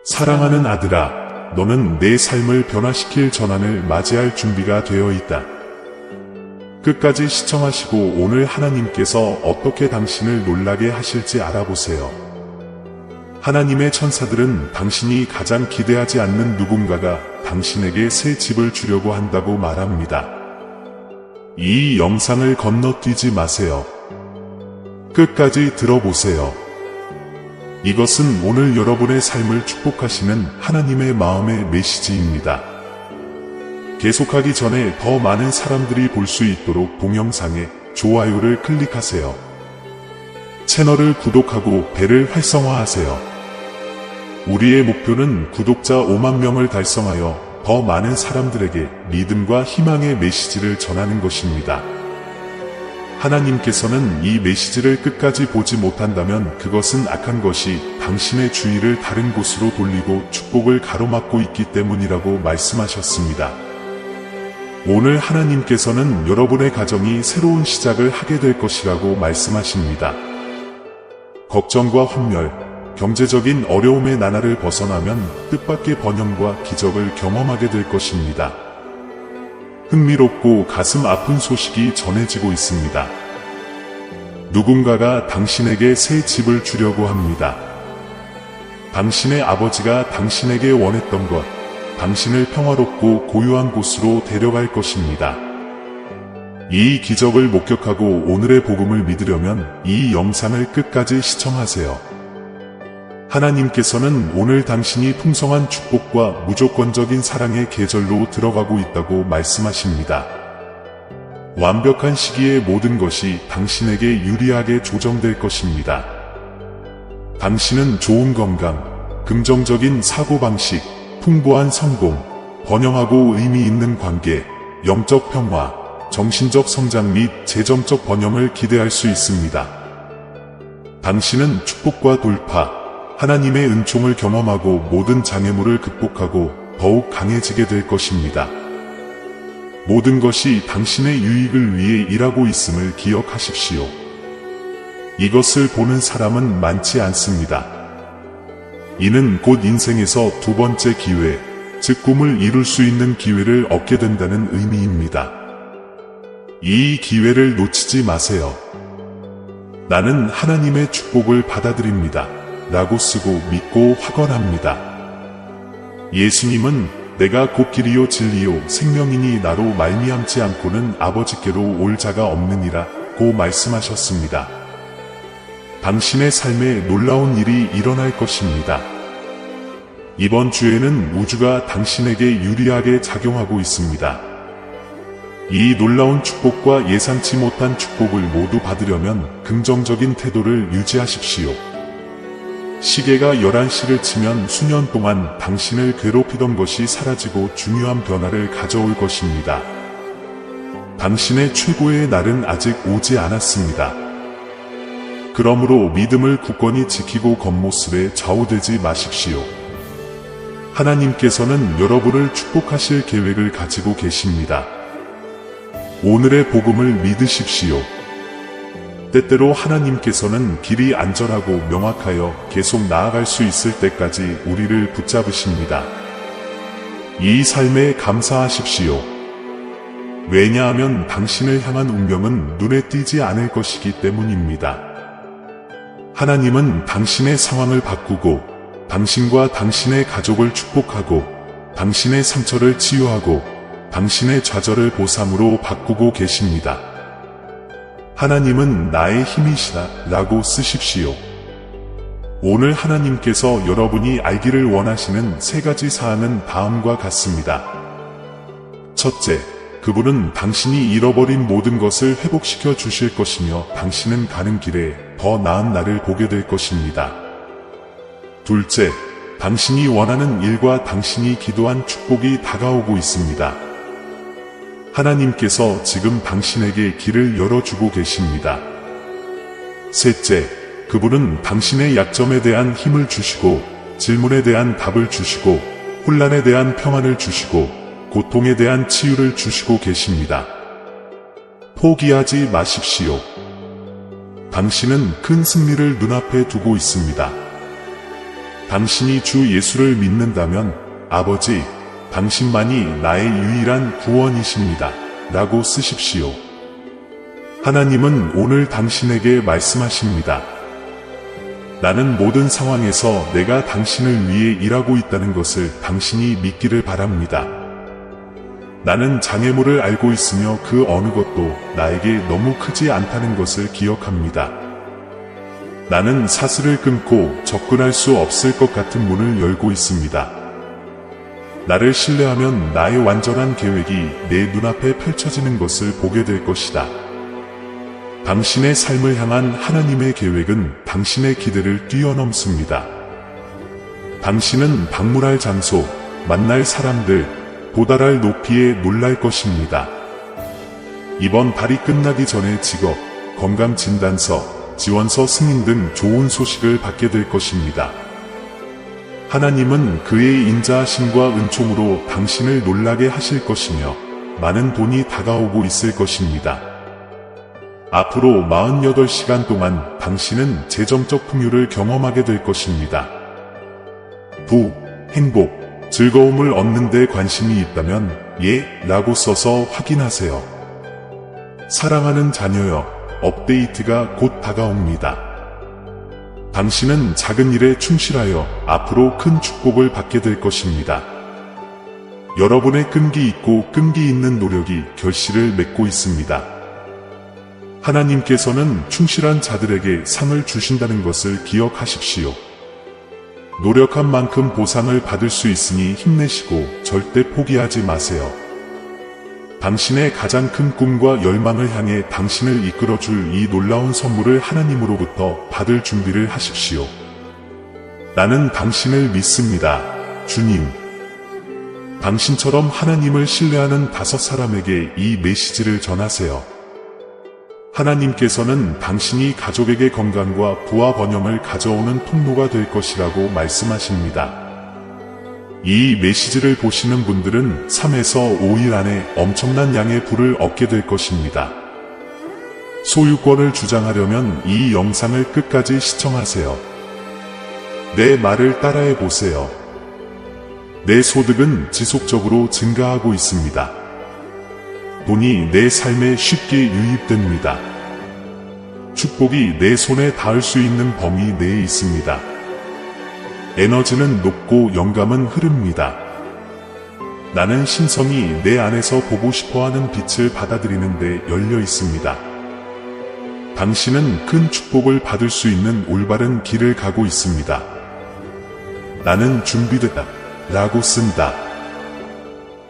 사랑하는 아들아, 너는 내 삶을 변화시킬 전환을 맞이할 준비가 되어 있다. 끝까지 시청하시고 오늘 하나님께서 어떻게 당신을 놀라게 하실지 알아보세요. 하나님의 천사들은 당신이 가장 기대하지 않는 누군가가 당신에게 새 집을 주려고 한다고 말합니다. 이 영상을 건너뛰지 마세요. 끝까지 들어보세요. 이것은 오늘 여러분의 삶을 축복하시는 하나님의 마음의 메시지입니다. 계속하기 전에 더 많은 사람들이 볼 수 있도록 동영상에 좋아요를 클릭하세요. 채널을 구독하고 벨을 활성화하세요. 우리의 목표는 구독자 5만 명을 달성하여 더 많은 사람들에게 믿음과 희망의 메시지를 전하는 것입니다. 하나님께서는 이 메시지를 끝까지 보지 못한다면 그것은 악한 것이 당신의 주의를 다른 곳으로 돌리고 축복을 가로막고 있기 때문이라고 말씀하셨습니다. 오늘 하나님께서는 여러분의 가정이 새로운 시작을 하게 될 것이라고 말씀하십니다. 걱정과 혼멸, 경제적인 어려움의 나날을 벗어나면 뜻밖의 번영과 기적을 경험하게 될 것입니다. 흥미롭고 가슴 아픈 소식이 전해지고 있습니다. 누군가가 당신에게 새 집을 주려고 합니다. 당신의 아버지가 당신에게 원했던 것, 당신을 평화롭고 고요한 곳으로 데려갈 것입니다. 이 기적을 목격하고 오늘의 복음을 믿으려면 이 영상을 끝까지 시청하세요. 하나님께서는 오늘 당신이 풍성한 축복과 무조건적인 사랑의 계절로 들어가고 있다고 말씀하십니다. 완벽한 시기에 모든 것이 당신에게 유리하게 조정될 것입니다. 당신은 좋은 건강, 긍정적인 사고방식, 풍부한 성공, 번영하고 의미 있는 관계, 영적 평화, 정신적 성장 및 재정적 번영을 기대할 수 있습니다. 당신은 축복과 돌파, 하나님의 은총을 경험하고 모든 장애물을 극복하고 더욱 강해지게 될 것입니다. 모든 것이 당신의 유익을 위해 일하고 있음을 기억하십시오. 이것을 보는 사람은 많지 않습니다. 이는 곧 인생에서 두 번째 기회, 즉 꿈을 이룰 수 있는 기회를 얻게 된다는 의미입니다. 이 기회를 놓치지 마세요. 나는 하나님의 축복을 받아들입니다. 라고 쓰고 믿고 확언합니다. 예수님은 내가 곧 길이요 진리요 생명이니 나로 말미암지 않고는 아버지께로 올 자가 없느니라 고 말씀하셨습니다. 당신의 삶에 놀라운 일이 일어날 것입니다. 이번 주에는 우주가 당신에게 유리하게 작용하고 있습니다. 이 놀라운 축복과 예상치 못한 축복을 모두 받으려면 긍정적인 태도를 유지하십시오. 시계가 11시를 치면 수년 동안 당신을 괴롭히던 것이 사라지고 중요한 변화를 가져올 것입니다. 당신의 최고의 날은 아직 오지 않았습니다. 그러므로 믿음을 굳건히 지키고 겉모습에 좌우되지 마십시오. 하나님께서는 여러분을 축복하실 계획을 가지고 계십니다. 오늘의 복음을 믿으십시오. 때때로 하나님께서는 길이 안전하고 명확하여 계속 나아갈 수 있을 때까지 우리를 붙잡으십니다. 이 삶에 감사하십시오. 왜냐하면 당신을 향한 운명은 눈에 띄지 않을 것이기 때문입니다. 하나님은 당신의 상황을 바꾸고 당신과 당신의 가족을 축복하고 당신의 상처를 치유하고 당신의 좌절을 보상으로 바꾸고 계십니다. 하나님은 나의 힘이시다 라고 쓰십시오. 오늘 하나님께서 여러분이 알기를 원하시는 세 가지 사항은 다음과 같습니다. 첫째, 그분은 당신이 잃어버린 모든 것을 회복시켜 주실 것이며 당신은 가는 길에 더 나은 날을 보게 될 것입니다. 둘째, 당신이 원하는 일과 당신이 기도한 축복이 다가오고 있습니다. 하나님께서 지금 당신에게 길을 열어주고 계십니다. 셋째, 그분은 당신의 약점에 대한 힘을 주시고 질문에 대한 답을 주시고 혼란에 대한 평안을 주시고 고통에 대한 치유를 주시고 계십니다. 포기하지 마십시오. 당신은 큰 승리를 눈앞에 두고 있습니다. 당신이 주 예수를 믿는다면 아버지, 당신만이 나의 유일한 구원이십니다. 라고 쓰십시오. 하나님은 오늘 당신에게 말씀하십니다. 나는 모든 상황에서 내가 당신을 위해 일하고 있다는 것을 당신이 믿기를 바랍니다. 나는 장애물을 알고 있으며 그 어느 것도 나에게 너무 크지 않다는 것을 기억합니다. 나는 사슬을 끊고 접근할 수 없을 것 같은 문을 열고 있습니다. 나를 신뢰하면 나의 완전한 계획이 내 눈앞에 펼쳐지는 것을 보게 될 것이다. 당신의 삶을 향한 하나님의 계획은 당신의 기대를 뛰어넘습니다. 당신은 방문할 장소, 만날 사람들, 도달할 높이에 놀랄 것입니다. 이번 달이 끝나기 전에 직업, 건강진단서, 지원서 승인 등 좋은 소식을 받게 될 것입니다. 하나님은 그의 인자하심과 은총으로 당신을 놀라게 하실 것이며 많은 돈이 다가오고 있을 것입니다. 앞으로 48시간 동안 당신은 재정적 풍요를 경험하게 될 것입니다. 부, 행복, 즐거움을 얻는 데 관심이 있다면 예 라고 써서 확인하세요. 사랑하는 자녀여, 업데이트가 곧 다가옵니다. 당신은 작은 일에 충실하여 앞으로 큰 축복을 받게 될 것입니다. 여러분의 끈기 있고 끈기 있는 노력이 결실을 맺고 있습니다. 하나님께서는 충실한 자들에게 상을 주신다는 것을 기억하십시오. 노력한 만큼 보상을 받을 수 있으니 힘내시고 절대 포기하지 마세요. 당신의 가장 큰 꿈과 열망을 향해 당신을 이끌어줄 이 놀라운 선물을 하나님으로부터 받을 준비를 하십시오. 나는 당신을 믿습니다, 주님. 당신처럼 하나님을 신뢰하는 5사람에게 이 메시지를 전하세요. 하나님께서는 당신이 가족에게 건강과 부와 번영을 가져오는 통로가 될 것이라고 말씀하십니다. 이 메시지를 보시는 분들은 3에서 5일 안에 엄청난 양의 부를 얻게 될 것입니다. 소유권을 주장하려면 이 영상을 끝까지 시청하세요. 내 말을 따라해 보세요. 내 소득은 지속적으로 증가하고 있습니다. 돈이 내 삶에 쉽게 유입됩니다. 축복이 내 손에 닿을 수 있는 범위 내에 있습니다. 에너지는 높고 영감은 흐릅니다. 나는 신성이 내 안에서 보고 싶어하는 빛을 받아들이는 데 열려 있습니다. 당신은 큰 축복을 받을 수 있는 올바른 길을 가고 있습니다. 나는 준비됐다 라고 쓴다.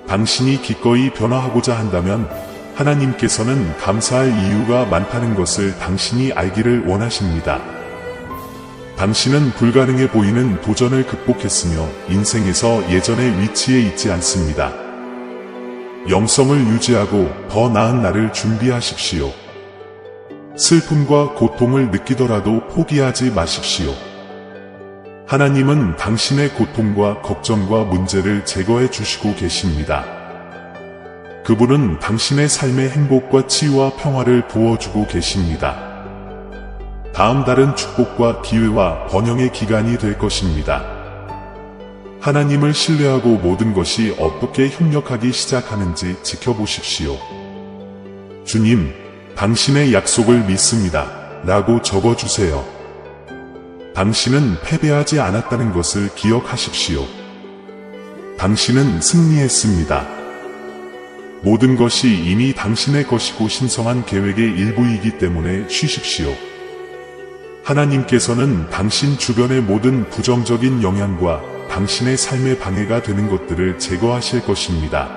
당신이 기꺼이 변화하고자 한다면 하나님께서는 감사할 이유가 많다는 것을 당신이 알기를 원하십니다. 당신은 불가능해 보이는 도전을 극복했으며 인생에서 예전의 위치에 있지 않습니다. 영성을 유지하고 더 나은 날을 준비하십시오. 슬픔과 고통을 느끼더라도 포기하지 마십시오. 하나님은 당신의 고통과 걱정과 문제를 제거해 주시고 계십니다. 그분은 당신의 삶의 행복과 치유와 평화를 부어주고 계십니다. 다음 달은 축복과 기회와 번영의 기간이 될 것입니다. 하나님을 신뢰하고 모든 것이 어떻게 협력하기 시작하는지 지켜보십시오. 주님, 당신의 약속을 믿습니다. 라고 적어주세요. 당신은 패배하지 않았다는 것을 기억하십시오. 당신은 승리했습니다. 모든 것이 이미 당신의 것이고 신성한 계획의 일부이기 때문에 쉬십시오. 하나님께서는 당신 주변의 모든 부정적인 영향과 당신의 삶에 방해가 되는 것들을 제거하실 것입니다.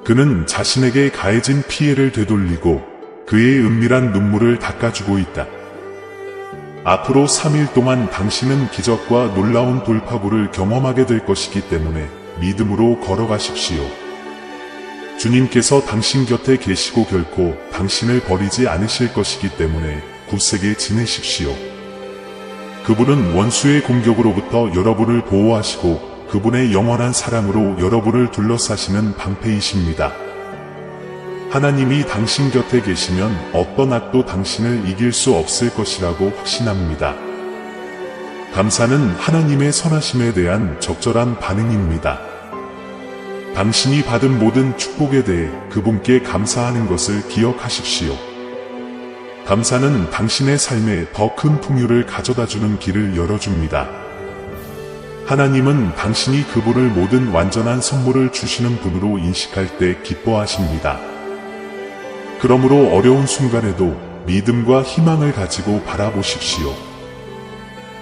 그는 자신에게 가해진 피해를 되돌리고 그의 은밀한 눈물을 닦아주고 있다. 앞으로 3일 동안 당신은 기적과 놀라운 돌파구를 경험하게 될 것이기 때문에 믿음으로 걸어가십시오. 주님께서 당신 곁에 계시고 결코 당신을 버리지 않으실 것이기 때문에 굳세게 지내십시오. 그분은 원수의 공격으로부터 여러분을 보호하시고 그분의 영원한 사랑으로 여러분을 둘러싸시는 방패이십니다. 하나님이 당신 곁에 계시면 어떤 악도 당신을 이길 수 없을 것이라고 확신합니다. 감사는 하나님의 선하심에 대한 적절한 반응입니다. 당신이 받은 모든 축복에 대해 그분께 감사하는 것을 기억하십시오. 감사는 당신의 삶에 더 큰 풍요를 가져다주는 길을 열어줍니다. 하나님은 당신이 그분을 모든 완전한 선물을 주시는 분으로 인식할 때 기뻐하십니다. 그러므로 어려운 순간에도 믿음과 희망을 가지고 바라보십시오.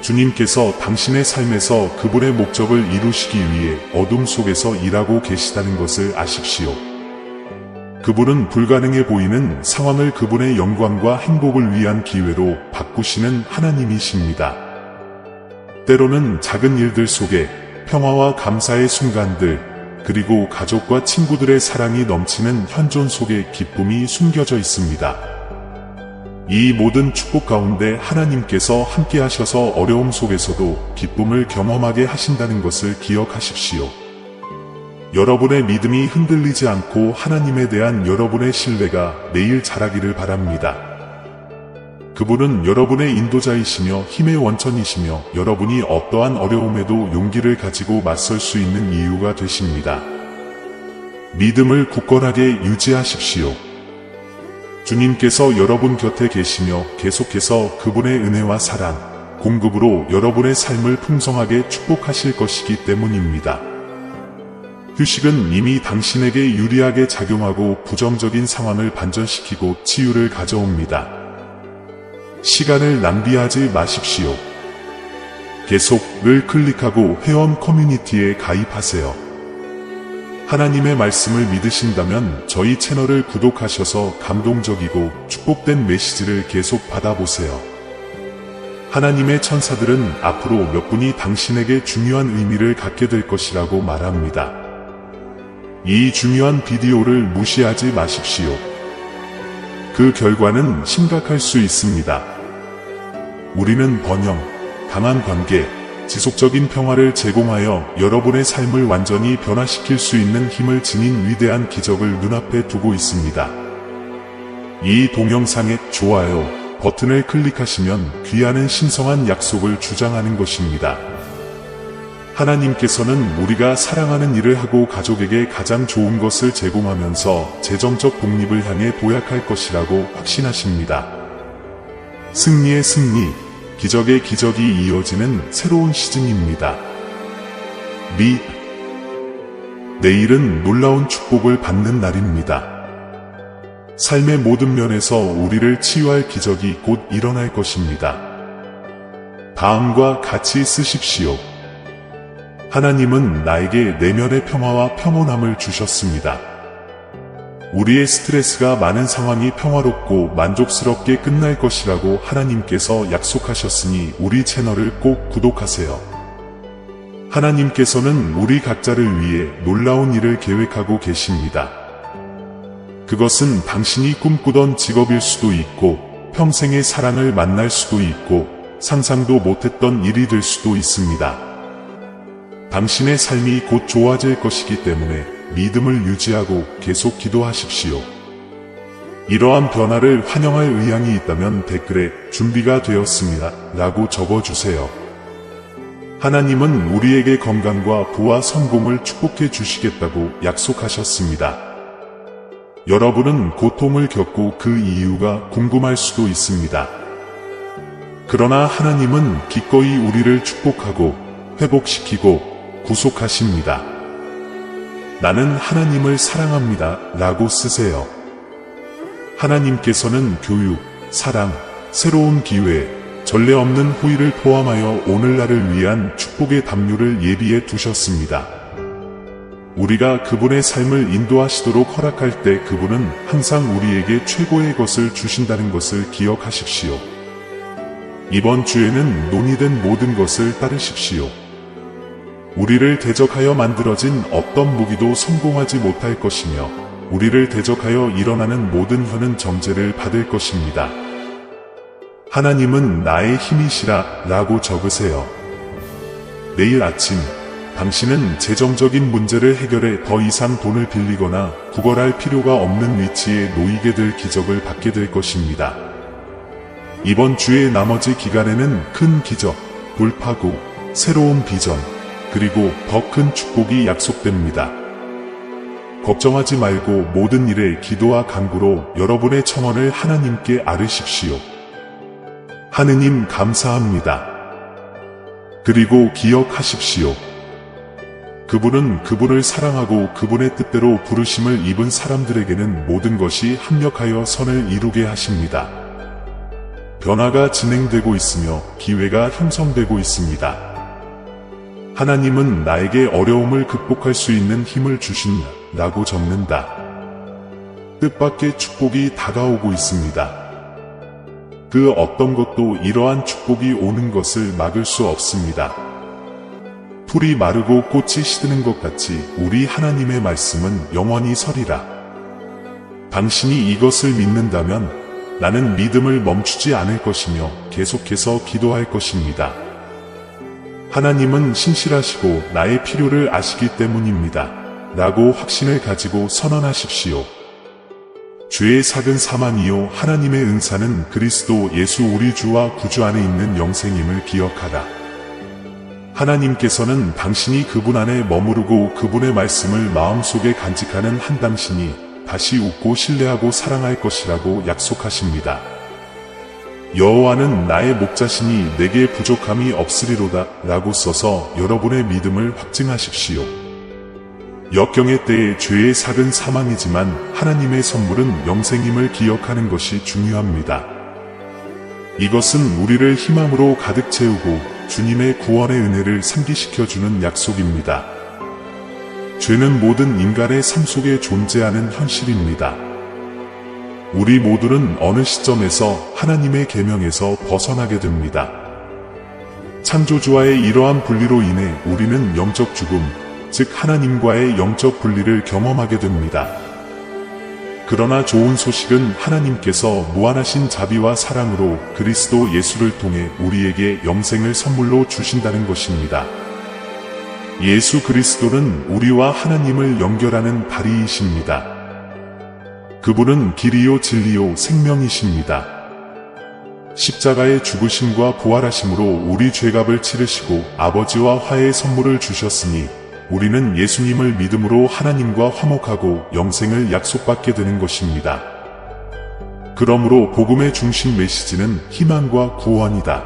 주님께서 당신의 삶에서 그분의 목적을 이루시기 위해 어둠 속에서 일하고 계시다는 것을 아십시오. 그분은 불가능해 보이는 상황을 그분의 영광과 행복을 위한 기회로 바꾸시는 하나님이십니다. 때로는 작은 일들 속에 평화와 감사의 순간들, 그리고 가족과 친구들의 사랑이 넘치는 현존 속에 기쁨이 숨겨져 있습니다. 이 모든 축복 가운데 하나님께서 함께 하셔서 어려움 속에서도 기쁨을 경험하게 하신다는 것을 기억하십시오. 여러분의 믿음이 흔들리지 않고 하나님에 대한 여러분의 신뢰가 매일 자라기를 바랍니다. 그분은 여러분의 인도자이시며 힘의 원천이시며 여러분이 어떠한 어려움에도 용기를 가지고 맞설 수 있는 이유가 되십니다. 믿음을 굳건하게 유지하십시오. 주님께서 여러분 곁에 계시며 계속해서 그분의 은혜와 사랑, 공급으로 여러분의 삶을 풍성하게 축복하실 것이기 때문입니다. 휴식은 이미 당신에게 유리하게 작용하고 부정적인 상황을 반전시키고 치유를 가져옵니다. 시간을 낭비하지 마십시오. 계속을 클릭하고 회원 커뮤니티에 가입하세요. 하나님의 말씀을 믿으신다면 저희 채널을 구독하셔서 감동적이고 축복된 메시지를 계속 받아보세요. 하나님의 천사들은 앞으로 몇 분이 당신에게 중요한 의미를 갖게 될 것이라고 말합니다. 이 중요한 비디오를 무시하지 마십시오. 그 결과는 심각할 수 있습니다. 우리는 번영, 강한 관계, 지속적인 평화를 제공하여 여러분의 삶을 완전히 변화시킬 수 있는 힘을 지닌 위대한 기적을 눈앞에 두고 있습니다. 이 동영상의 좋아요 버튼을 클릭하시면 귀하는 신성한 약속을 주장하는 것입니다. 하나님께서는 우리가 사랑하는 일을 하고 가족에게 가장 좋은 것을 제공하면서 재정적 독립을 향해 도약할 것이라고 확신하십니다. 승리의 승리, 기적의 기적이 이어지는 새로운 시즌입니다. 내일은 놀라운 축복을 받는 날입니다. 삶의 모든 면에서 우리를 치유할 기적이 곧 일어날 것입니다. 다음과 같이 쓰십시오. 하나님은 나에게 내면의 평화와 평온함을 주셨습니다. 우리의 스트레스가 많은 상황이 평화롭고 만족스럽게 끝날 것이라고 하나님께서 약속하셨으니 우리 채널을 꼭 구독하세요. 하나님께서는 우리 각자를 위해 놀라운 일을 계획하고 계십니다. 그것은 당신이 꿈꾸던 직업일 수도 있고 평생의 사랑을 만날 수도 있고 상상도 못했던 일이 될 수도 있습니다. 당신의 삶이 곧 좋아질 것이기 때문에 믿음을 유지하고 계속 기도하십시오. 이러한 변화를 환영할 의향이 있다면 댓글에 준비가 되었습니다 라고 적어주세요. 하나님은 우리에게 건강과 부와 성공을 축복해 주시겠다고 약속하셨습니다. 여러분은 고통을 겪고 그 이유가 궁금할 수도 있습니다. 그러나 하나님은 기꺼이 우리를 축복하고 회복시키고 구속하십니다. 나는 하나님을 사랑합니다 라고 쓰세요. 하나님께서는 교육, 사랑, 새로운 기회, 전례 없는 후일을 포함하여 오늘날을 위한 축복의 담요를 예비해 두셨습니다. 우리가 그분의 삶을 인도하시도록 허락할 때 그분은 항상 우리에게 최고의 것을 주신다는 것을 기억하십시오. 이번 주에는 논의된 모든 것을 따르십시오. 우리를 대적하여 만들어진 어떤 무기도 성공하지 못할 것이며 우리를 대적하여 일어나는 모든 혀는 정죄를 받을 것입니다. 하나님은 나의 힘이시라 라고 적으세요. 내일 아침 당신은 재정적인 문제를 해결해 더 이상 돈을 빌리거나 구걸할 필요가 없는 위치에 놓이게 될 기적을 받게 될 것입니다. 이번 주의 나머지 기간에는 큰 기적, 돌파구, 새로운 비전, 그리고 더 큰 축복이 약속됩니다. 걱정하지 말고 모든 일에 기도와 간구로 여러분의 청원을 하나님께 아뢰십시오. 하느님 감사합니다. 그리고 기억하십시오. 그분은 그분을 사랑하고 그분의 뜻대로 부르심을 입은 사람들에게는 모든 것이 합력하여 선을 이루게 하십니다. 변화가 진행되고 있으며 기회가 형성되고 있습니다. 하나님은 나에게 어려움을 극복할 수 있는 힘을 주신다라고 적는다. 뜻밖의 축복이 다가오고 있습니다. 그 어떤 것도 이러한 축복이 오는 것을 막을 수 없습니다. 풀이 마르고 꽃이 시드는 것 같이 우리 하나님의 말씀은 영원히 서리라. 당신이 이것을 믿는다면 나는 믿음을 멈추지 않을 것이며 계속해서 기도할 것입니다. 하나님은 신실하시고 나의 필요를 아시기 때문입니다. 라고 확신을 가지고 선언하십시오. 죄의 삭은 사망이요 하나님의 은사는 그리스도 예수 우리 주와 구주 안에 있는 영생임을 기억하라. 하나님께서는 당신이 그분 안에 머무르고 그분의 말씀을 마음속에 간직하는 한 당신이 다시 웃고 신뢰하고 사랑할 것이라고 약속하십니다. 여호와는 나의 목자시니 내게 부족함이 없으리로다 라고 써서 여러분의 믿음을 확증하십시오. 역경의 때에 죄의 삭은 사망이지만 하나님의 선물은 영생임을 기억하는 것이 중요합니다. 이것은 우리를 희망으로 가득 채우고 주님의 구원의 은혜를 상기시켜주는 약속입니다. 죄는 모든 인간의 삶 속에 존재하는 현실입니다. 우리 모두는 어느 시점에서 하나님의 계명에서 벗어나게 됩니다. 창조주와의 이러한 분리로 인해 우리는 영적 죽음, 즉 하나님과의 영적 분리를 경험하게 됩니다. 그러나 좋은 소식은 하나님께서 무한하신 자비와 사랑으로 그리스도 예수를 통해 우리에게 영생을 선물로 주신다는 것입니다. 예수 그리스도는 우리와 하나님을 연결하는 다리이십니다. 그분은 길이요 진리요 생명이십니다. 십자가의 죽으심과 부활하심으로 우리 죄값을 치르시고 아버지와 화해의 선물을 주셨으니 우리는 예수님을 믿음으로 하나님과 화목하고 영생을 약속받게 되는 것입니다. 그러므로 복음의 중심 메시지는 희망과 구원이다.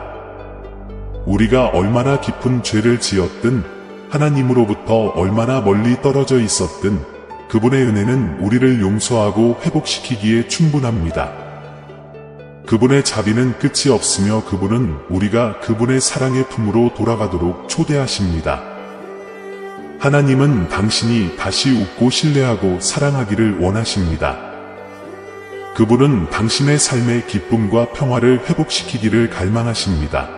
우리가 얼마나 깊은 죄를 지었든 하나님으로부터 얼마나 멀리 떨어져 있었든 그분의 은혜는 우리를 용서하고 회복시키기에 충분합니다. 그분의 자비는 끝이 없으며 그분은 우리가 그분의 사랑의 품으로 돌아가도록 초대하십니다. 하나님은 당신이 다시 웃고 신뢰하고 사랑하기를 원하십니다. 그분은 당신의 삶의 기쁨과 평화를 회복시키기를 갈망하십니다.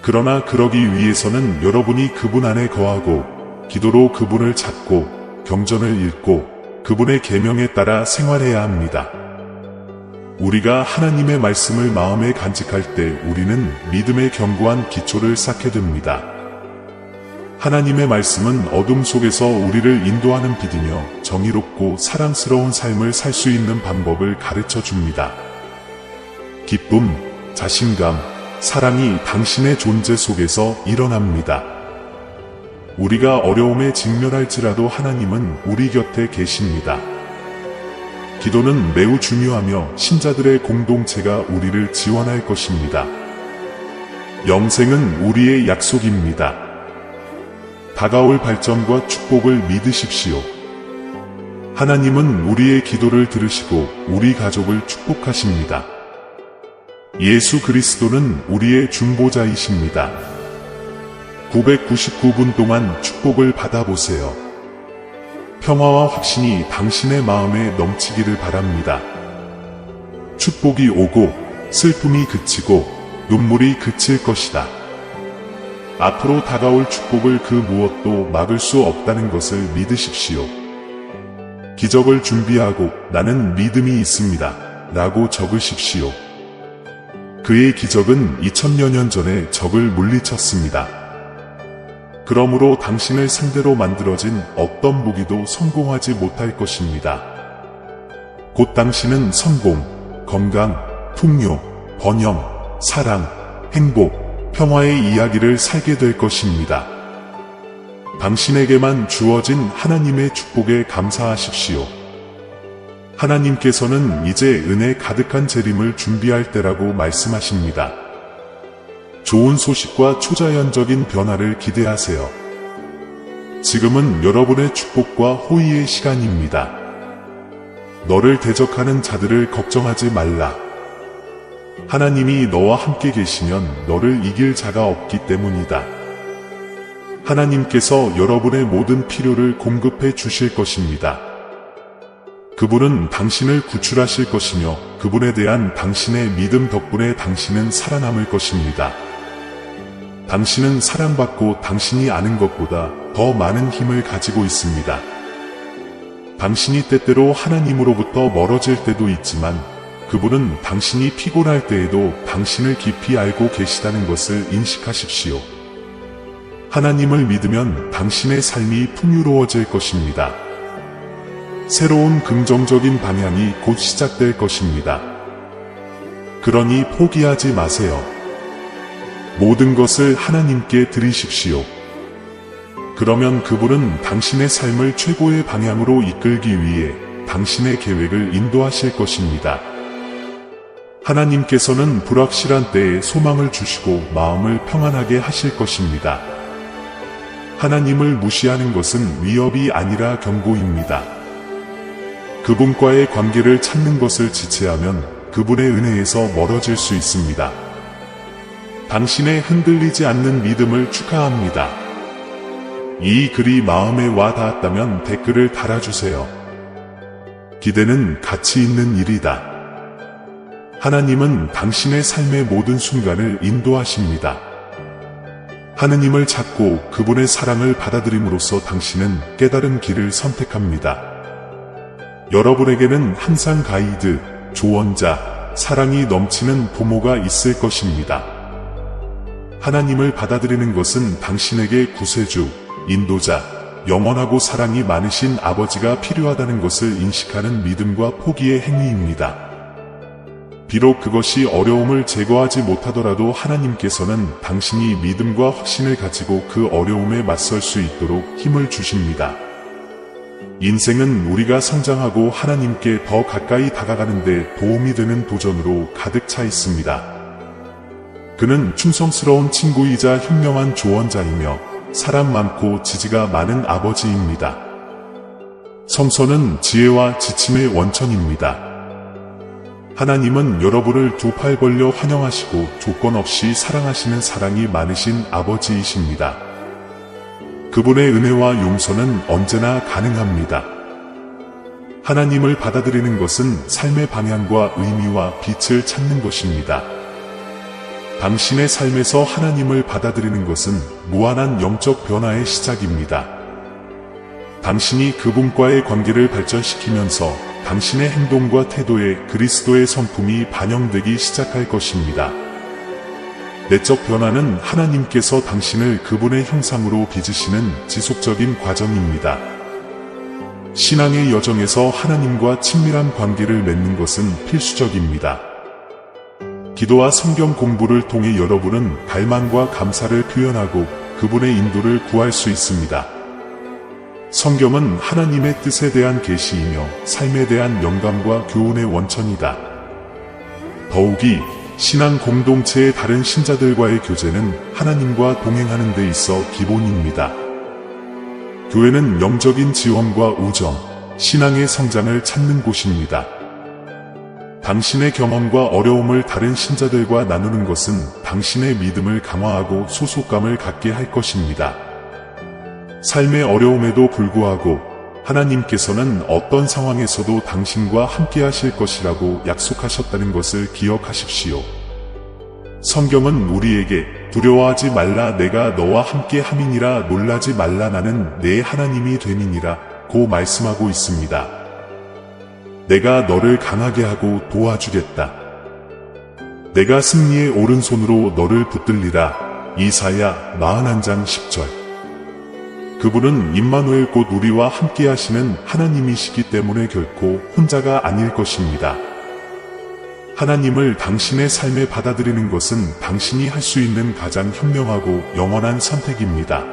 그러나 그러기 위해서는 여러분이 그분 안에 거하고 기도로 그분을 찾고 경전을 읽고 그분의 계명에 따라 생활해야 합니다. 우리가 하나님의 말씀을 마음에 간직할 때 우리는 믿음의 견고한 기초를 쌓게 됩니다. 하나님의 말씀은 어둠 속에서 우리를 인도하는 빛이며 정의롭고 사랑스러운 삶을 살 수 있는 방법을 가르쳐 줍니다. 기쁨, 자신감, 사랑이 당신의 존재 속에서 일어납니다. 우리가 어려움에 직면할지라도 하나님은 우리 곁에 계십니다. 기도는 매우 중요하며 신자들의 공동체가 우리를 지원할 것입니다. 영생은 우리의 약속입니다. 다가올 발전과 축복을 믿으십시오. 하나님은 우리의 기도를 들으시고 우리 가족을 축복하십니다. 예수 그리스도는 우리의 중보자이십니다. 999분 동안 축복을 받아보세요. 평화와 확신이 당신의 마음에 넘치기를 바랍니다. 축복이 오고 슬픔이 그치고 눈물이 그칠 것이다. 앞으로 다가올 축복을 그 무엇도 막을 수 없다는 것을 믿으십시오. 기적을 준비하고 나는 믿음이 있습니다. 라고 적으십시오. 그의 기적은 2000여 년 전에 적을 물리쳤습니다. 그러므로 당신을 상대로 만들어진 어떤 무기도 성공하지 못할 것입니다. 곧 당신은 성공, 건강, 풍요, 번영, 사랑, 행복, 평화의 이야기를 살게 될 것입니다. 당신에게만 주어진 하나님의 축복에 감사하십시오. 하나님께서는 이제 은혜 가득한 재림을 준비할 때라고 말씀하십니다. 좋은 소식과 초자연적인 변화를 기대하세요. 지금은 여러분의 축복과 호의의 시간입니다. 너를 대적하는 자들을 걱정하지 말라. 하나님이 너와 함께 계시면 너를 이길 자가 없기 때문이다. 하나님께서 여러분의 모든 필요를 공급해 주실 것입니다. 그분은 당신을 구출하실 것이며 그분에 대한 당신의 믿음 덕분에 당신은 살아남을 것입니다. 당신은 사랑받고 당신이 아는 것보다 더 많은 힘을 가지고 있습니다. 당신이 때때로 하나님으로부터 멀어질 때도 있지만 그분은 당신이 피곤할 때에도 당신을 깊이 알고 계시다는 것을 인식하십시오. 하나님을 믿으면 당신의 삶이 풍요로워질 것입니다. 새로운 긍정적인 방향이 곧 시작될 것입니다. 그러니 포기하지 마세요. 모든 것을 하나님께 드리십시오. 그러면 그분은 당신의 삶을 최고의 방향으로 이끌기 위해 당신의 계획을 인도하실 것입니다. 하나님께서는 불확실한 때에 소망을 주시고 마음을 평안하게 하실 것입니다. 하나님을 무시하는 것은 위협이 아니라 경고입니다. 그분과의 관계를 찾는 것을 지체하면 그분의 은혜에서 멀어질 수 있습니다. 당신의 흔들리지 않는 믿음을 축하합니다. 이 글이 마음에 와 닿았다면 댓글을 달아주세요. 기대는 가치 있는 일이다. 하나님은 당신의 삶의 모든 순간을 인도하십니다. 하느님을 찾고 그분의 사랑을 받아들임으로써 당신은 깨달은 길을 선택합니다. 여러분에게는 항상 가이드, 조언자, 사랑이 넘치는 부모가 있을 것입니다. 하나님을 받아들이는 것은 당신에게 구세주, 인도자, 영원하고 사랑이 많으신 아버지가 필요하다는 것을 인식하는 믿음과 포기의 행위입니다. 비록 그것이 어려움을 제거하지 못하더라도 하나님께서는 당신이 믿음과 확신을 가지고 그 어려움에 맞설 수 있도록 힘을 주십니다. 인생은 우리가 성장하고 하나님께 더 가까이 다가가는 데 도움이 되는 도전으로 가득 차 있습니다. 그는 충성스러운 친구이자 현명한 조언자이며 사랑 많고 지지가 많은 아버지입니다. 성서는 지혜와 지침의 원천입니다. 하나님은 여러분을 두 팔 벌려 환영하시고 조건 없이 사랑하시는 사랑이 많으신 아버지이십니다. 그분의 은혜와 용서는 언제나 가능합니다. 하나님을 받아들이는 것은 삶의 방향과 의미와 빛을 찾는 것입니다. 당신의 삶에서 하나님을 받아들이는 것은 무한한 영적 변화의 시작입니다. 당신이 그분과의 관계를 발전시키면서 당신의 행동과 태도에 그리스도의 성품이 반영되기 시작할 것입니다. 내적 변화는 하나님께서 당신을 그분의 형상으로 빚으시는 지속적인 과정입니다. 신앙의 여정에서 하나님과 친밀한 관계를 맺는 것은 필수적입니다. 기도와 성경 공부를 통해 여러분은 갈망과 감사를 표현하고 그분의 인도를 구할 수 있습니다. 성경은 하나님의 뜻에 대한 계시이며 삶에 대한 영감과 교훈의 원천이다. 더욱이 신앙 공동체의 다른 신자들과의 교제는 하나님과 동행하는 데 있어 기본입니다. 교회는 영적인 지원과 우정, 신앙의 성장을 찾는 곳입니다. 당신의 경험과 어려움을 다른 신자들과 나누는 것은 당신의 믿음을 강화하고 소속감을 갖게 할 것입니다. 삶의 어려움에도 불구하고 하나님께서는 어떤 상황에서도 당신과 함께 하실 것이라고 약속하셨다는 것을 기억하십시오. 성경은 우리에게 두려워하지 말라 내가 너와 함께 함이니라 놀라지 말라 나는 내 하나님이 됨이니라 고 말씀하고 있습니다. 내가 너를 강하게 하고 도와주겠다. 내가 승리의 오른손으로 너를 붙들리라. 이사야 41장 10절. 그분은 임마누엘 곧 우리와 함께 하시는 하나님이시기 때문에 결코 혼자가 아닐 것입니다. 하나님을 당신의 삶에 받아들이는 것은 당신이 할 수 있는 가장 현명하고 영원한 선택입니다.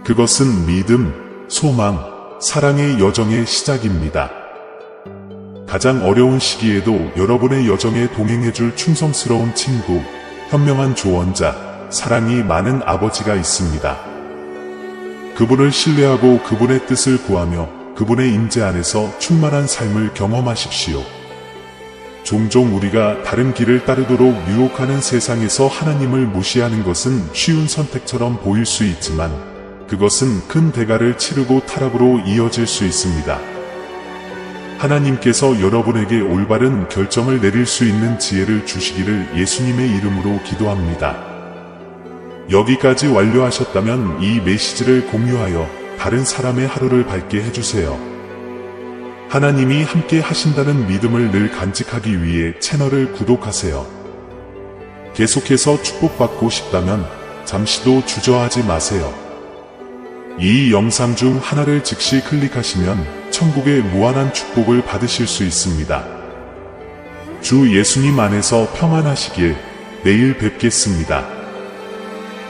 그것은 믿음, 소망, 사랑의 여정의 시작입니다. 가장 어려운 시기에도 여러분의 여정에 동행해줄 충성스러운 친구, 현명한 조언자, 사랑이 많은 아버지가 있습니다. 그분을 신뢰하고 그분의 뜻을 구하며 그분의 임재 안에서 충만한 삶을 경험하십시오. 종종 우리가 다른 길을 따르도록 유혹하는 세상에서 하나님을 무시하는 것은 쉬운 선택처럼 보일 수 있지만 그것은 큰 대가를 치르고 타락으로 이어질 수 있습니다. 하나님께서 여러분에게 올바른 결정을 내릴 수 있는 지혜를 주시기를 예수님의 이름으로 기도합니다. 여기까지 완료하셨다면 이 메시지를 공유하여 다른 사람의 하루를 밝게 해주세요. 하나님이 함께 하신다는 믿음을 늘 간직하기 위해 채널을 구독하세요. 계속해서 축복받고 싶다면 잠시도 주저하지 마세요. 이 영상 중 하나를 즉시 클릭하시면 천국의 무한한 축복을 받으실 수 있습니다. 주 예수님 안에서 평안하시길. 내일 뵙겠습니다.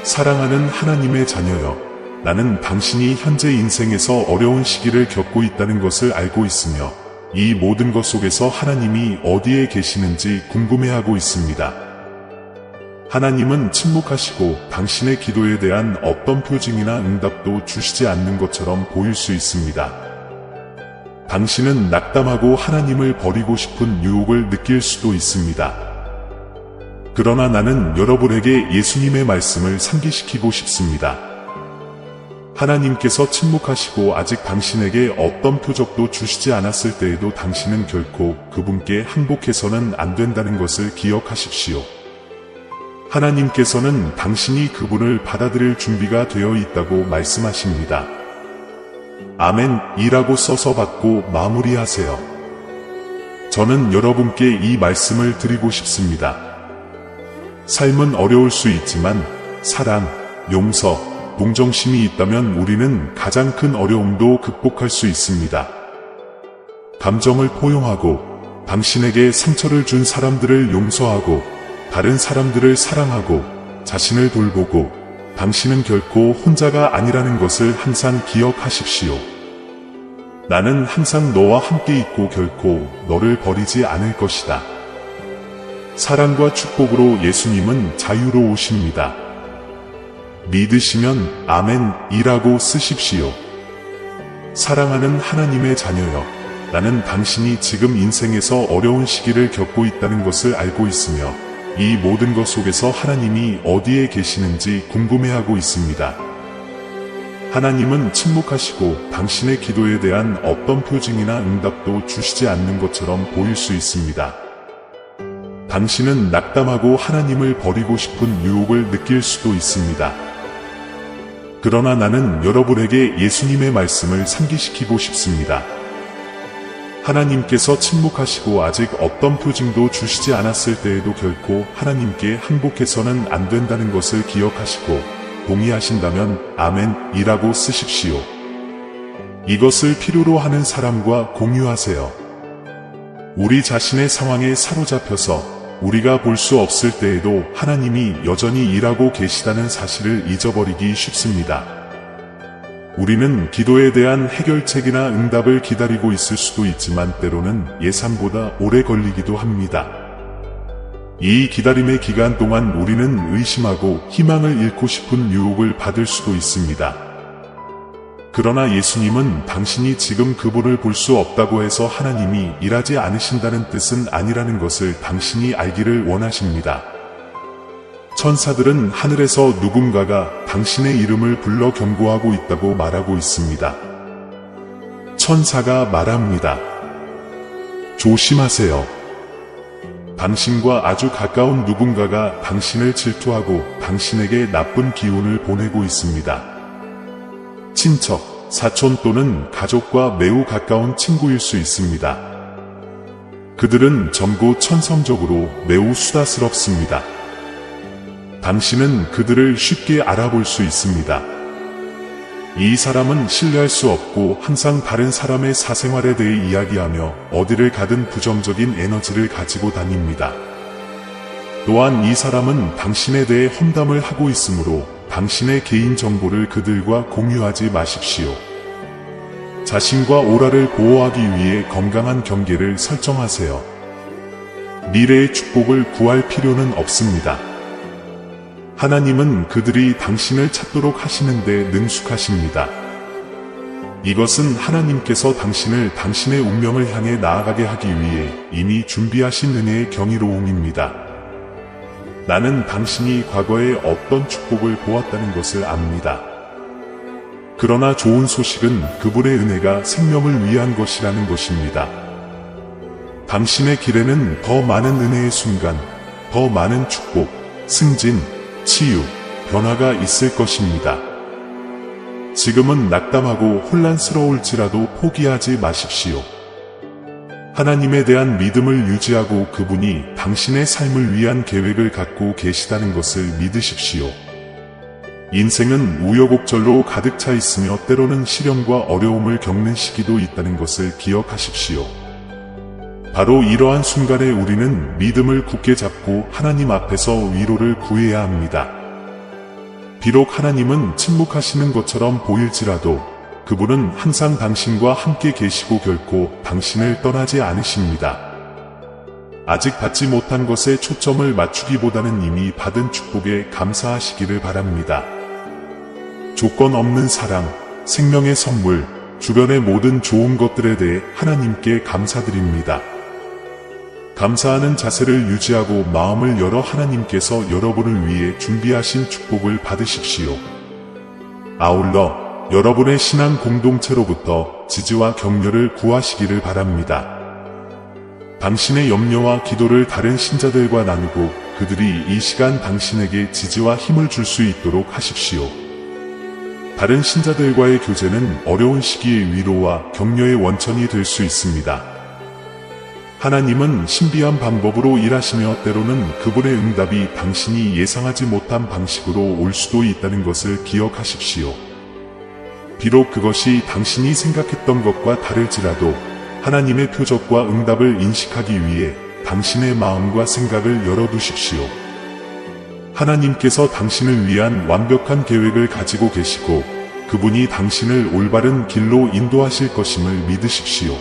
사랑하는 하나님의 자녀여, 나는 당신이 현재 인생에서 어려운 시기를 겪고 있다는 것을 알고 있으며 이 모든 것 속에서 하나님이 어디에 계시는지 궁금해하고 있습니다. 하나님은 침묵하시고 당신의 기도에 대한 어떤 표징이나 응답도 주시지 않는 것처럼 보일 수 있습니다. 당신은 낙담하고 하나님을 버리고 싶은 유혹을 느낄 수도 있습니다. 그러나 나는 여러분에게 예수님의 말씀을 상기시키고 싶습니다. 하나님께서 침묵하시고 아직 당신에게 어떤 표적도 주시지 않았을 때에도 당신은 결코 그분께 항복해서는 안 된다는 것을 기억하십시오. 하나님께서는 당신이 그분을 받아들일 준비가 되어 있다고 말씀하십니다. 아멘 이라고 써서 받고 마무리하세요. 저는 여러분께 이 말씀을 드리고 싶습니다. 삶은 어려울 수 있지만 사랑, 용서, 동정심이 있다면 우리는 가장 큰 어려움도 극복할 수 있습니다. 감정을 포용하고 당신에게 상처를 준 사람들을 용서하고 다른 사람들을 사랑하고 자신을 돌보고 당신은 결코 혼자가 아니라는 것을 항상 기억하십시오. 나는 항상 너와 함께 있고 결코 너를 버리지 않을 것이다. 사랑과 축복으로 예수님은 자유로우십니다. 믿으시면 아멘이라고 쓰십시오. 사랑하는 하나님의 자녀여, 나는 당신이 지금 인생에서 어려운 시기를 겪고 있다는 것을 알고 있으며 이 모든 것 속에서 하나님이 어디에 계시는지 궁금해하고 있습니다. 하나님은 침묵하시고 당신의 기도에 대한 어떤 표징이나 응답도 주시지 않는 것처럼 보일 수 있습니다. 당신은 낙담하고 하나님을 버리고 싶은 유혹을 느낄 수도 있습니다. 그러나 나는 여러분에게 예수님의 말씀을 상기시키고 싶습니다. 하나님께서 침묵하시고 아직 어떤 표징도 주시지 않았을 때에도 결코 하나님께 항복해서는 안 된다는 것을 기억하시고 동의하신다면 아멘이라고 쓰십시오. 이것을 필요로 하는 사람과 공유하세요. 우리 자신의 상황에 사로잡혀서 우리가 볼 수 없을 때에도 하나님이 여전히 일하고 계시다는 사실을 잊어버리기 쉽습니다. 우리는 기도에 대한 해결책이나 응답을 기다리고 있을 수도 있지만 때로는 예상보다 오래 걸리기도 합니다. 이 기다림의 기간 동안 우리는 의심하고 희망을 잃고 싶은 유혹을 받을 수도 있습니다. 그러나 예수님은 당신이 지금 그분을 볼 수 없다고 해서 하나님이 일하지 않으신다는 뜻은 아니라는 것을 당신이 알기를 원하십니다. 천사들은 하늘에서 누군가가 당신의 이름을 불러 경고하고 있다고 말하고 있습니다. 천사가 말합니다. 조심하세요. 당신과 아주 가까운 누군가가 당신을 질투하고 당신에게 나쁜 기운을 보내고 있습니다. 친척, 사촌 또는 가족과 매우 가까운 친구일 수 있습니다. 그들은 전고 천성적으로 매우 수다스럽습니다. 당신은 그들을 쉽게 알아볼 수 있습니다. 이 사람은 신뢰할 수 없고 항상 다른 사람의 사생활에 대해 이야기하며 어디를 가든 부정적인 에너지를 가지고 다닙니다. 또한 이 사람은 당신에 대해 험담을 하고 있으므로 당신의 개인 정보를 그들과 공유하지 마십시오. 자신과 오라를 보호하기 위해 건강한 경계를 설정하세요. 미래의 축복을 구할 필요는 없습니다. 하나님은 그들이 당신을 찾도록 하시는데 능숙하십니다. 이것은 하나님께서 당신을 당신의 운명을 향해 나아가게 하기 위해 이미 준비하신 은혜의 경이로움입니다. 나는 당신이 과거에 어떤 축복을 보았다는 것을 압니다. 그러나 좋은 소식은 그분의 은혜가 생명을 위한 것이라는 것입니다. 당신의 길에는 더 많은 은혜의 순간, 더 많은 축복, 승진, 치유, 변화가 있을 것입니다. 지금은 낙담하고 혼란스러울지라도 포기하지 마십시오. 하나님에 대한 믿음을 유지하고 그분이 당신의 삶을 위한 계획을 갖고 계시다는 것을 믿으십시오. 인생은 우여곡절로 가득 차 있으며 때로는 시련과 어려움을 겪는 시기도 있다는 것을 기억하십시오. 바로 이러한 순간에 우리는 믿음을 굳게 잡고 하나님 앞에서 위로를 구해야 합니다. 비록 하나님은 침묵하시는 것처럼 보일지라도 그분은 항상 당신과 함께 계시고 결코 당신을 떠나지 않으십니다. 아직 받지 못한 것에 초점을 맞추기보다는 이미 받은 축복에 감사하시기를 바랍니다. 조건 없는 사랑, 생명의 선물, 주변의 모든 좋은 것들에 대해 하나님께 감사드립니다. 감사하는 자세를 유지하고 마음을 열어 하나님께서 여러분을 위해 준비하신 축복을 받으십시오. 아울러 여러분의 신앙 공동체로부터 지지와 격려를 구하시기를 바랍니다. 당신의 염려와 기도를 다른 신자들과 나누고 그들이 이 시간 당신에게 지지와 힘을 줄 수 있도록 하십시오. 다른 신자들과의 교제는 어려운 시기의 위로와 격려의 원천이 될 수 있습니다. 하나님은 신비한 방법으로 일하시며 때로는 그분의 응답이 당신이 예상하지 못한 방식으로 올 수도 있다는 것을 기억하십시오. 비록 그것이 당신이 생각했던 것과 다를지라도 하나님의 표적과 응답을 인식하기 위해 당신의 마음과 생각을 열어두십시오. 하나님께서 당신을 위한 완벽한 계획을 가지고 계시고 그분이 당신을 올바른 길로 인도하실 것임을 믿으십시오.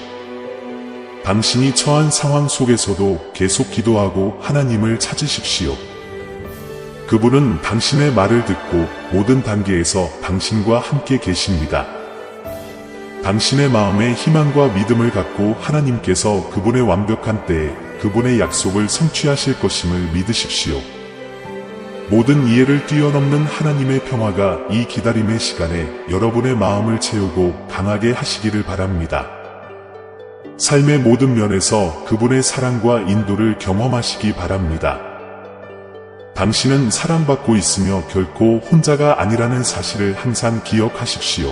당신이 처한 상황 속에서도 계속 기도하고 하나님을 찾으십시오. 그분은 당신의 말을 듣고 모든 단계에서 당신과 함께 계십니다. 당신의 마음에 희망과 믿음을 갖고 하나님께서 그분의 완벽한 때에 그분의 약속을 성취하실 것임을 믿으십시오. 모든 이해를 뛰어넘는 하나님의 평화가 이 기다림의 시간에 여러분의 마음을 채우고 강하게 하시기를 바랍니다. 삶의 모든 면에서 그분의 사랑과 인도를 경험하시기 바랍니다. 당신은 사랑받고 있으며 결코 혼자가 아니라는 사실을 항상 기억하십시오.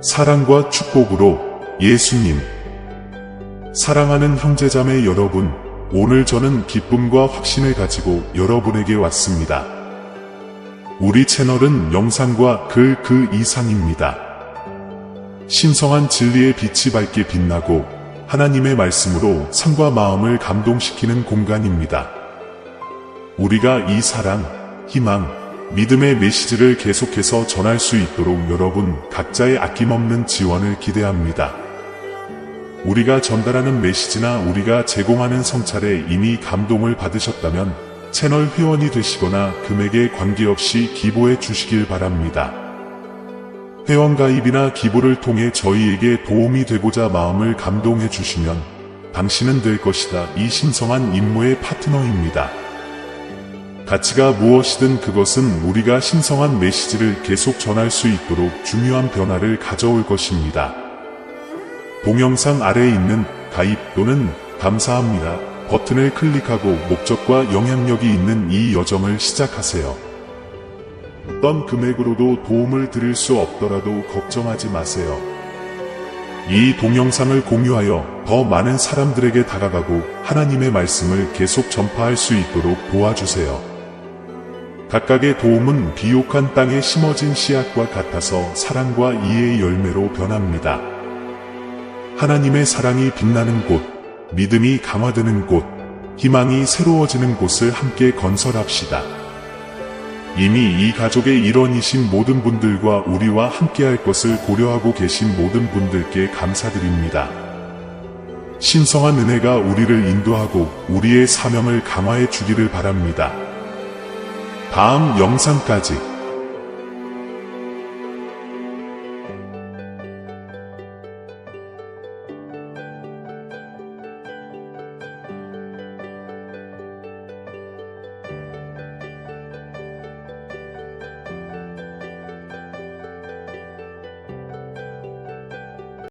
사랑과 축복으로 예수님. 사랑하는 형제자매 여러분, 오늘 저는 기쁨과 확신을 가지고 여러분에게 왔습니다. 우리 채널은 영상과 글 그 이상입니다. 신성한 진리의 빛이 밝게 빛나고 하나님의 말씀으로 삶과 마음을 감동시키는 공간입니다. 우리가 이 사랑, 희망, 믿음의 메시지를 계속해서 전할 수 있도록 여러분 각자의 아낌없는 지원을 기대합니다. 우리가 전달하는 메시지나 우리가 제공하는 성찰에 이미 감동을 받으셨다면 채널 회원이 되시거나 금액에 관계없이 기부해 주시길 바랍니다. 회원가입이나 기부를 통해 저희에게 도움이 되고자 마음을 감동해 주시면 당신은 될 것이다. 이 신성한 임무의 파트너입니다. 가치가 무엇이든 그것은 우리가 신성한 메시지를 계속 전할 수 있도록 중요한 변화를 가져올 것입니다. 동영상 아래에 있는 가입 또는 감사합니다 버튼을 클릭하고 목적과 영향력이 있는 이 여정을 시작하세요. 어떤 금액으로도 도움을 드릴 수 없더라도 걱정하지 마세요. 이 동영상을 공유하여 더 많은 사람들에게 다가가고 하나님의 말씀을 계속 전파할 수 있도록 도와주세요. 각각의 도움은 비옥한 땅에 심어진 씨앗과 같아서 사랑과 이해의 열매로 변합니다. 하나님의 사랑이 빛나는 곳, 믿음이 강화되는 곳, 희망이 새로워지는 곳을 함께 건설합시다. 이미 이 가족의 일원이신 모든 분들과 우리와 함께할 것을 고려하고 계신 모든 분들께 감사드립니다. 신성한 은혜가 우리를 인도하고 우리의 사명을 강화해 주기를 바랍니다. 다음 영상까지